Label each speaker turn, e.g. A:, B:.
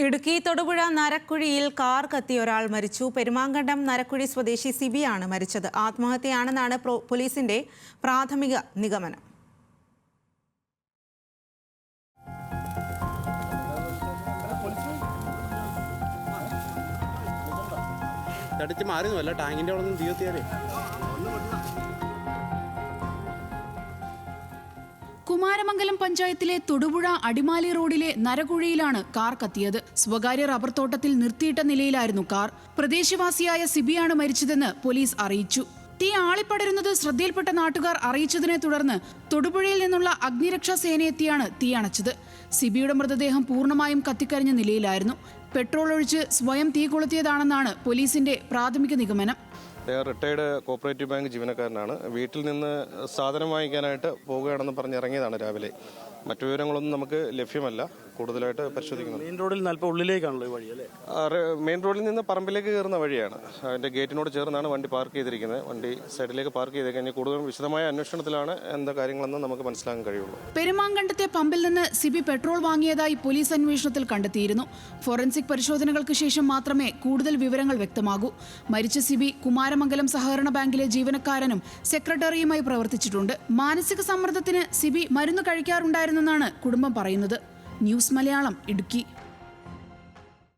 A: Idukki Thodupuzha നരക്കുഴിയിൽ car കത്തി ഒരാൾ മരിച്ചു. പെരുമാങ്കണ്ടം നരക്കുഴി സ്വദേശി സിബിയാണ് മരിച്ചത്. ആത്മഹത്യയാണെന്നാണ് പോലീസിന്റെ പ്രാഥമിക നിഗമനം.
B: കുമാരമംഗലം പഞ്ചായത്തിലെ തൊടുപുഴ അടിമാലി റോഡിലെ നരകുഴിയിലാണ് കാർ കത്തിയത്. സ്വകാര്യ റബ്ബർ തോട്ടത്തിൽ നിർത്തിയിട്ട നിലയിലായിരുന്നു കാർ. പ്രദേശവാസിയായ സിബിയാണ് മരിച്ചതെന്ന് പോലീസ് അറിയിച്ചു. തീ ആളിപ്പടരുന്നത് ശ്രദ്ധയിൽപ്പെട്ട നാട്ടുകാർ അറിയിച്ചതിനെ തുടർന്ന് തൊടുപുഴയിൽ നിന്നുള്ള അഗ്നിരക്ഷാ സേനയെത്തിയാണ് തീ അണച്ചത്. സിബിയുടെ മൃതദേഹം പൂർണ്ണമായും കത്തിക്കരിഞ്ഞ നിലയിലായിരുന്നു. പെട്രോൾ ഒഴിച്ച് സ്വയം തീ കൊളുത്തിയതാണെന്നാണ് പോലീസിന്റെ പ്രാഥമിക നിഗമനം.
C: റിട്ടയർഡ് കോപ്പറേറ്റീവ് ബാങ്ക് ജീവനക്കാരനാണ്. വീട്ടിൽ നിന്ന് സാധനം വാങ്ങിക്കാനായിട്ട് പോവുകയാണെന്ന് പറഞ്ഞിറങ്ങിയതാണ് രാവിലെ. മറ്റു വിവരങ്ങളൊന്നും നമുക്ക് ലഭ്യമല്ല. കൂടുതലായിട്ട് പരിശോധിക്കുന്നു.
D: മെയിൻ റോഡിൽ നിന്ന് അല്പം ഉള്ളിലേക്കാണല്ലോ ഈ വഴി അല്ലേ?
C: മെയിൻ റോഡിൽ നിന്ന് പറമ്പിലേക്ക് കയറുന്ന വഴിയാണ്. അതിൻ്റെ ഗേറ്റിനോട് ചേർന്നാണ് വണ്ടി പാർക്ക് ചെയ്തിരിക്കുന്നത്. വണ്ടി സൈഡിലേക്ക് പാർക്ക് ചെയ്ത് കഴിഞ്ഞാൽ കൂടുതൽ വിശദമായ അന്വേഷണത്തിലാണ് എന്താ കാര്യങ്ങളെന്ന് നമുക്ക് മനസ്സിലാക്കാൻ കഴിയുള്ളൂ.
B: പെരുമാങ്കണ്ടത്തെ പമ്പിൽ നിന്ന് സിബി പെട്രോൾ വാങ്ങിയതായി പോലീസ് അന്വേഷണത്തിൽ കണ്ടെത്തിയിരുന്നു. ഫോറൻസിക് പരിശോധനകൾക്ക് ശേഷം മാത്രമേ കൂടുതൽ വിവരങ്ങൾ വ്യക്തമാകൂ. മരിച്ച സിബി കുമാരമംഗലം സഹകരണ ബാങ്കിലെ ജീവനക്കാരനും സെക്രട്ടറിയുമായി പ്രവർത്തിച്ചിട്ടുണ്ട്. മാനസിക സമ്മർദ്ദത്തിന് സിബി മരുന്ന് കഴിക്കാറുണ്ടായിരുന്നെന്നാണ് കുടുംബം പറയുന്നത്. ന്യൂസ് മലയാളം, ഇടുക്കി.